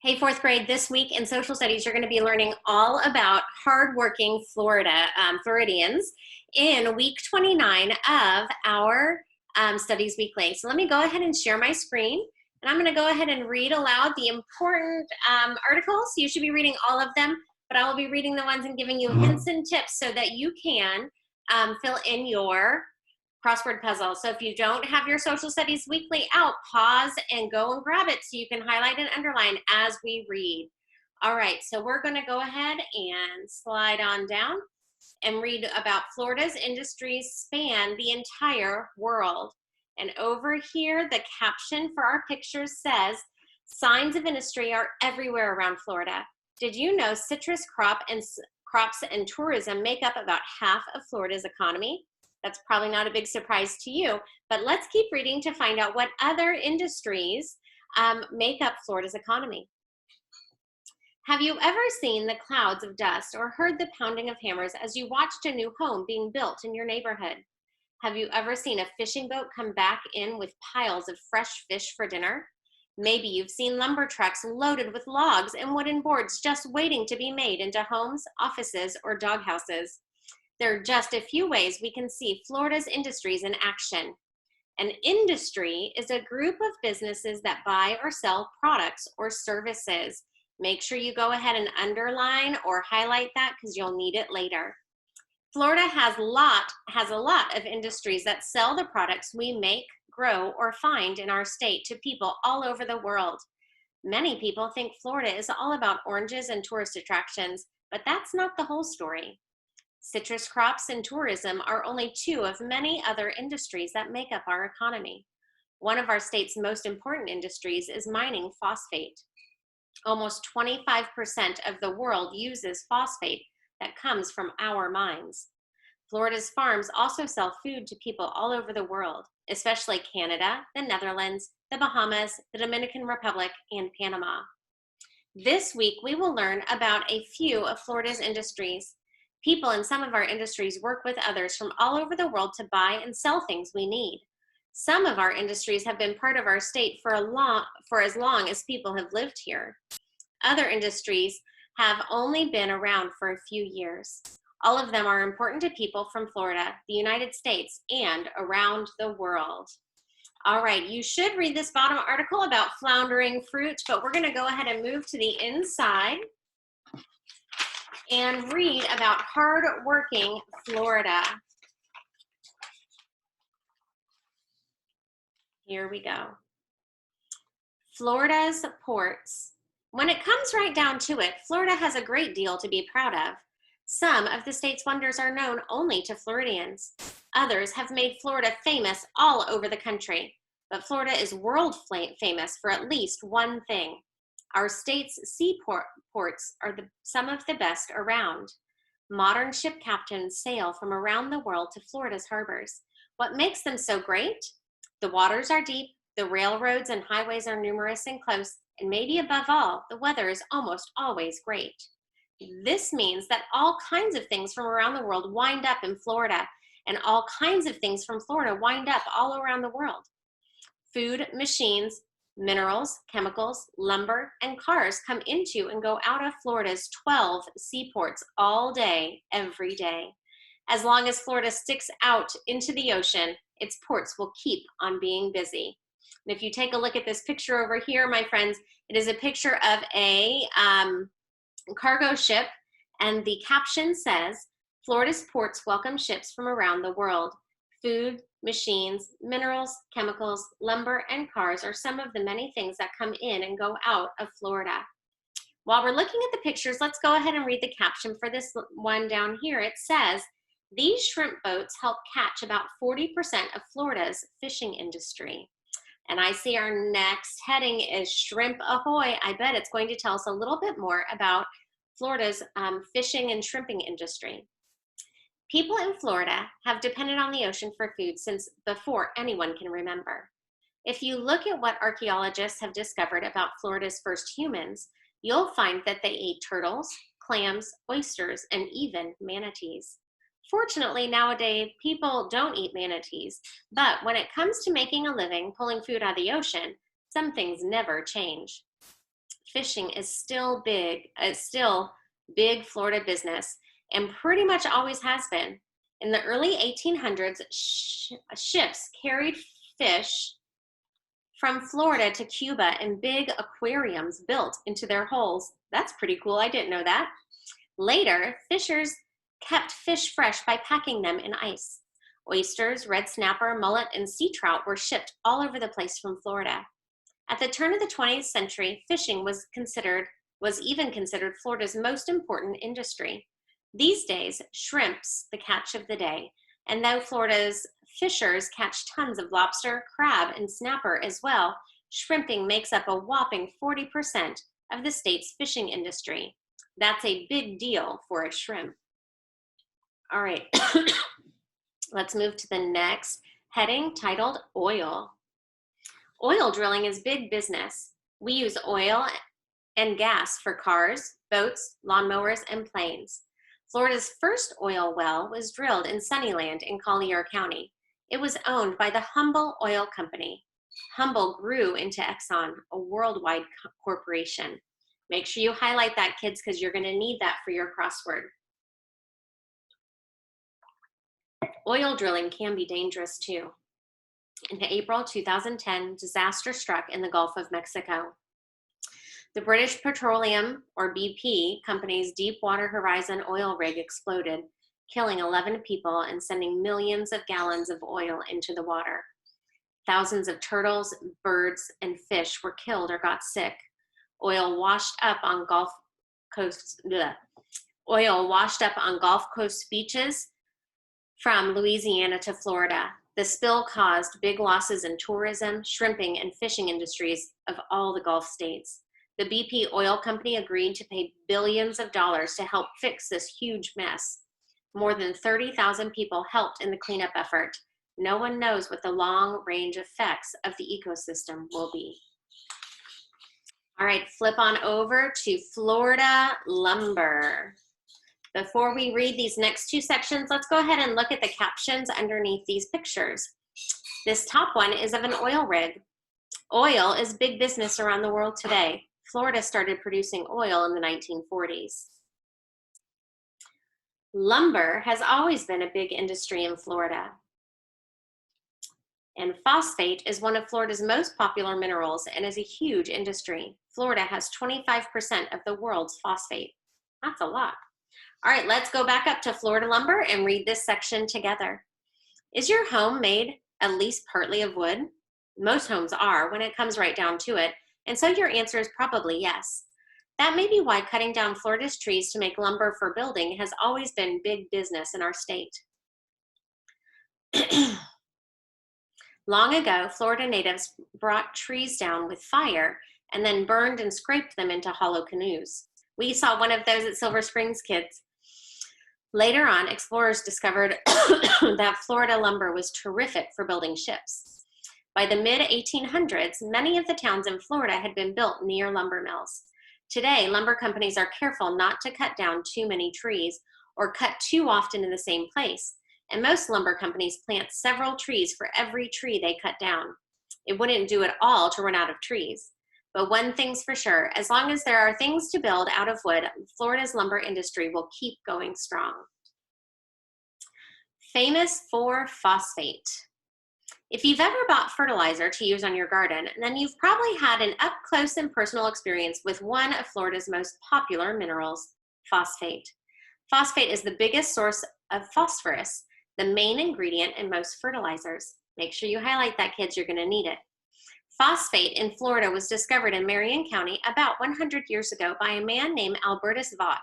Hey, fourth grade, this week in social studies, you're going to be learning all about hardworking Floridians in week 29 of our Studies Weekly. So let me go ahead and share my screen, and I'm going to go ahead and read aloud the important articles. You should be reading all of them, but I will be reading the ones and giving you hints and tips so that you can fill in your crossword puzzle. So if you don't have your social studies weekly out, pause and go and grab it so you can highlight and underline as we read. All right, so we're going to go ahead and slide on down and read about Florida's industries span the entire world. And over here, the caption for our pictures says, signs of industry are everywhere around Florida. Did you know citrus crops and tourism make up about half of Florida's economy? That's probably not a big surprise to you, but let's keep reading to find out what other industries make up Florida's economy. Have you ever seen the clouds of dust or heard the pounding of hammers as you watched a new home being built in your neighborhood? Have you ever seen a fishing boat come back in with piles of fresh fish for dinner? Maybe you've seen lumber trucks loaded with logs and wooden boards just waiting to be made into homes, offices, or doghouses. There are just a few ways we can see Florida's industries in action. An industry is a group of businesses that buy or sell products or services. Make sure you go ahead and underline or highlight that because you'll need it later. Florida has a lot of industries that sell the products we make, grow, or find in our state to people all over the world. Many people think Florida is all about oranges and tourist attractions, but that's not the whole story. Citrus crops and tourism are only two of many other industries that make up our economy. One of our state's most important industries is mining phosphate. Almost 25% of the world uses phosphate that comes from our mines. Florida's farms also sell food to people all over the world, especially Canada, the Netherlands, the Bahamas, the Dominican Republic, and Panama. This week, we will learn about a few of Florida's industries. People in some of our industries work with others from all over the world to buy and sell things we need. Some of our industries have been part of our state for as long as people have lived here. Other industries have only been around for a few years. All of them are important to people from Florida, the United States, and around the world. All right, you should read this bottom article about floundering fruit, but we're going to go ahead and move to the inside and read about hardworking Florida. Here we go. Florida's ports. When it comes right down to it, Florida has a great deal to be proud of. Some of the state's wonders are known only to Floridians. Others have made Florida famous all over the country, but Florida is world famous for at least one thing. Our state's seaports are some of the best around. Modern ship captains sail from around the world to Florida's harbors. What makes them so great? The waters are deep, the railroads and highways are numerous and close, and maybe above all, the weather is almost always great. This means that all kinds of things from around the world wind up in Florida, and all kinds of things from Florida wind up all around the world. Food, machines, minerals, chemicals, lumber, and cars come into and go out of Florida's 12 seaports all day, every day. As long as Florida sticks out into the ocean, its ports will keep on being busy. And if you take a look at this picture over here, my friends, it is a picture of a cargo ship, and the caption says, Florida's ports welcome ships from around the world. Food, machines, minerals, chemicals, lumber, and cars are some of the many things that come in and go out of Florida. While we're looking at the pictures, let's go ahead and read the caption for this one down here. It says, these shrimp boats help catch about 40% of Florida's fishing industry. And I see our next heading is Shrimp Ahoy. I bet it's going to tell us a little bit more about Florida's fishing and shrimping industry. People in Florida have depended on the ocean for food since before anyone can remember. If you look at what archaeologists have discovered about Florida's first humans, you'll find that they ate turtles, clams, oysters, and even manatees. Fortunately, nowadays, people don't eat manatees, but when it comes to making a living pulling food out of the ocean, some things never change. fishing is still big. It's still big Florida business and pretty much always has been. In the early 1800s, ships carried fish from Florida to Cuba in big aquariums built into their hulls. That's pretty cool. I didn't know that. Later, fishers kept fish fresh by packing them in ice. Oysters, red snapper, mullet, and sea trout were shipped all over the place from Florida. At the turn of the 20th century, fishing was even considered Florida's most important industry. These days, shrimp's the catch of the day, and though Florida's fishers catch tons of lobster, crab, and snapper as well, shrimping makes up a whopping 40% of the state's fishing industry. That's a big deal for a shrimp. All right, let's move to the next heading titled Oil. Oil drilling is big business. We use oil and gas for cars, boats, lawnmowers, and planes. Florida's first oil well was drilled in Sunnyland in Collier County. It was owned by the Humble Oil Company. Humble grew into Exxon, a worldwide corporation. Make sure you highlight that, kids, because you're going to need that for your crossword. Oil drilling can be dangerous too. In April 2010, disaster struck in the Gulf of Mexico. The British Petroleum, or BP, company's Deepwater Horizon oil rig exploded, killing 11 people and sending millions of gallons of oil into the water. Thousands of turtles, birds, and fish were killed or got sick. Oil washed up on Gulf Coast beaches from Louisiana to Florida. The spill caused big losses in tourism, shrimping, and fishing industries of all the Gulf states. The BP Oil Company agreed to pay billions of dollars to help fix this huge mess. More than 30,000 people helped in the cleanup effort. No one knows what the long-range effects of the ecosystem will be. All right, flip on over to Florida lumber. Before we read these next two sections, let's go ahead and look at the captions underneath these pictures. This top one is of an oil rig. Oil is big business around the world today. Florida started producing oil in the 1940s. Lumber has always been a big industry in Florida. And phosphate is one of Florida's most popular minerals and is a huge industry. Florida has 25% of the world's phosphate. That's a lot. All right, let's go back up to Florida lumber and read this section together. Is your home made at least partly of wood? Most homes are when it comes right down to it, and so your answer is probably yes. That may be why cutting down Florida's trees to make lumber for building has always been big business in our state. Long ago, Florida natives brought trees down with fire and then burned and scraped them into hollow canoes. We saw one of those at Silver Springs, kids. Later on, explorers discovered that Florida lumber was terrific for building ships. By the mid-1800s, many of the towns in Florida had been built near lumber mills. Today, lumber companies are careful not to cut down too many trees or cut too often in the same place. And most lumber companies plant several trees for every tree they cut down. It wouldn't do it all to run out of trees. But one thing's for sure, as long as there are things to build out of wood, Florida's lumber industry will keep going strong. Famous for phosphate. If you've ever bought fertilizer to use on your garden, then you've probably had an up-close and personal experience with one of Florida's most popular minerals, phosphate. Phosphate is the biggest source of phosphorus, the main ingredient in most fertilizers. Make sure you highlight that, kids, you're gonna need it. Phosphate in Florida was discovered in Marion County about 100 years ago by a man named Albertus Vaught.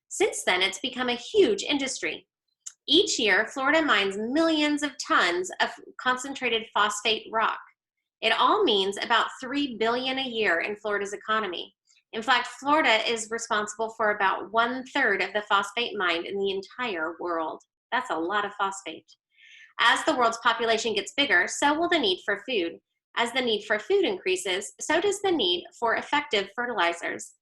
Since then, it's become a huge industry. Each year, Florida mines millions of tons of concentrated phosphate rock. It all means about $3 billion a year in Florida's economy. In fact, Florida is responsible for about 1/3 of the phosphate mined in the entire world. That's a lot of phosphate. As the world's population gets bigger, so will the need for food. As the need for food increases, so does the need for effective fertilizers.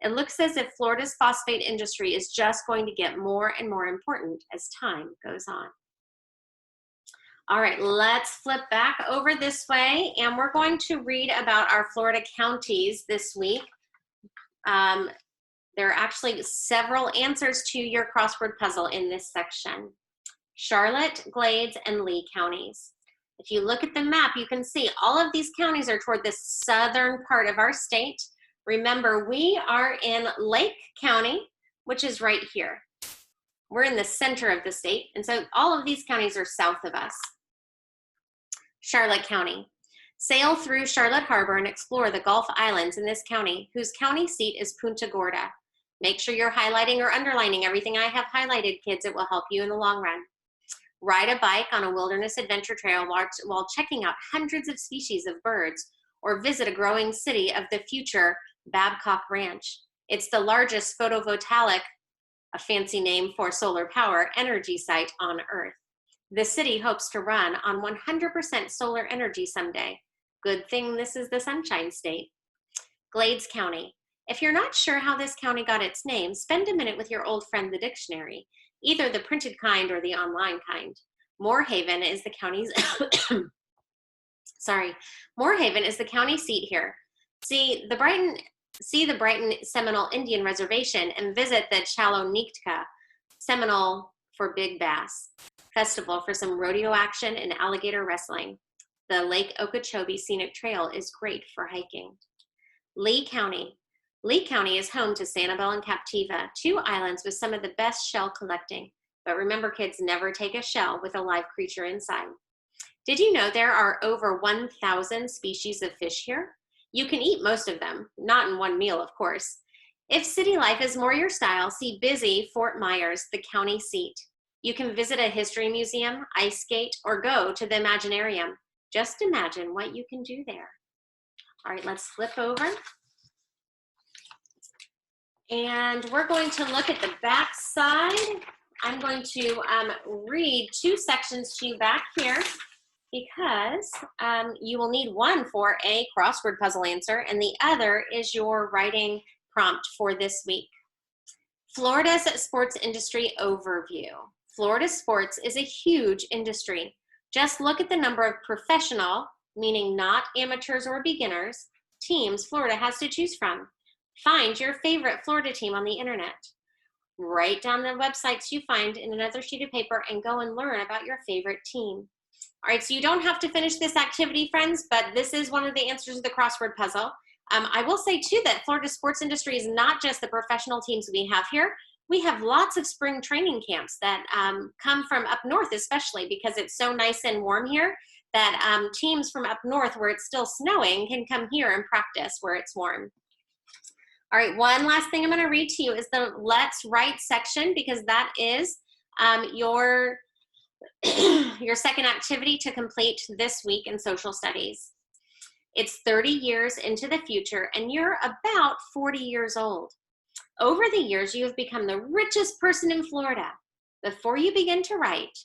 It looks as if Florida's phosphate industry is just going to get more and more important as time goes on. All right, let's flip back over this way, and we're going to read about our Florida counties this week. There are actually several answers to your crossword puzzle in this section. Charlotte, Glades, and Lee counties. If you look at the map, you can see all of these counties are toward the southern part of our state. Remember, we are in Lake County, which is right here. We're in the center of the state, and so all of these counties are south of us. Charlotte County. Sail through Charlotte Harbor and explore the Gulf Islands in this county, whose county seat is Punta Gorda. Make sure you're highlighting or underlining everything I have highlighted, kids. It will help you in the long run. Ride a bike on a wilderness adventure trail while checking out hundreds of species of birds, or visit a growing city of the future, Babcock Ranch. It's the largest photovoltaic, a fancy name for solar power, energy site on Earth. The city hopes to run on 100% solar energy someday. Good thing this is the Sunshine State. Glades County. If you're not sure how this county got its name, spend a minute with your old friend, the dictionary, either the printed kind or the online kind. Moorhaven is the county's, Moorhaven is the county seat here. See the Brighton Seminole Indian Reservation and visit the Chalonitka Seminole for Big Bass Festival for some rodeo action and alligator wrestling. The Lake Okeechobee Scenic Trail is great for hiking. Lee County. Lee County is home to Sanibel and Captiva, two islands with some of the best shell collecting. But remember, kids, never take a shell with a live creature inside. Did you know there are over 1,000 species of fish here? You can eat most of them, not in one meal, of course. If city life is more your style, see busy Fort Myers, the county seat. You can visit a history museum, ice skate, or go to the Imaginarium. Just imagine what you can do there. All right, let's flip over. And we're going to look at the back side. I'm going to read two sections to you back here because you will need one for a crossword puzzle answer and the other is your writing prompt for this week. Florida's sports industry overview. Florida sports is a huge industry. Just look at the number of professional, meaning not amateurs or beginners, teams Florida has to choose from. Find your favorite Florida team on the internet. Write down the websites you find in another sheet of paper and go and learn about your favorite team. All right, so you don't have to finish this activity, friends, but this is one of the answers to the crossword puzzle. I will say, too, that Florida sports industry is not just the professional teams we have here. We have lots of spring training camps that come from up north, especially because it's so nice and warm here that teams from up north where it's still snowing can come here and practice where it's warm. All right, one last thing I'm going to read to you is the Let's Write section because that is your second activity to complete this week in social studies. It's 30 years into the future and you're about 40 years old. Over the years, you have become the richest person in Florida. Before you begin to write,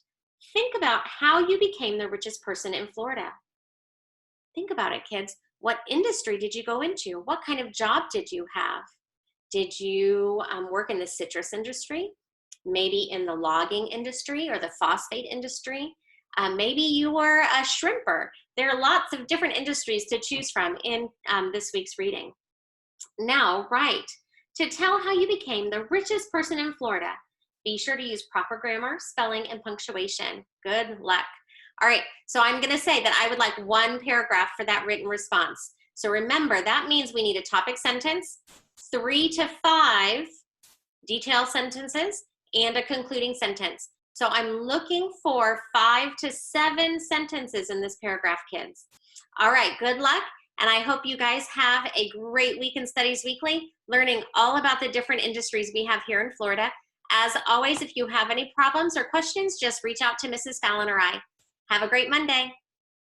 think about how you became the richest person in Florida. Think about it, kids. What industry did you go into? What kind of job did you have? Did you work in the citrus industry? Maybe in the logging industry or the phosphate industry? Maybe you were a shrimper. There are lots of different industries to choose from in this week's reading. Now, write. To tell how you became the richest person in Florida, be sure to use proper grammar, spelling, and punctuation. Good luck. All right, so I'm going to say that I would like one paragraph for that written response. So remember, that means we need a topic sentence, 3 to 5 detail sentences, and a concluding sentence. So I'm looking for 5 to 7 sentences in this paragraph, kids. All right, good luck. And I hope you guys have a great week in Studies Weekly, learning all about the different industries we have here in Florida. As always, if you have any problems or questions, just reach out to Mrs. Fallon or I. Have a great Monday.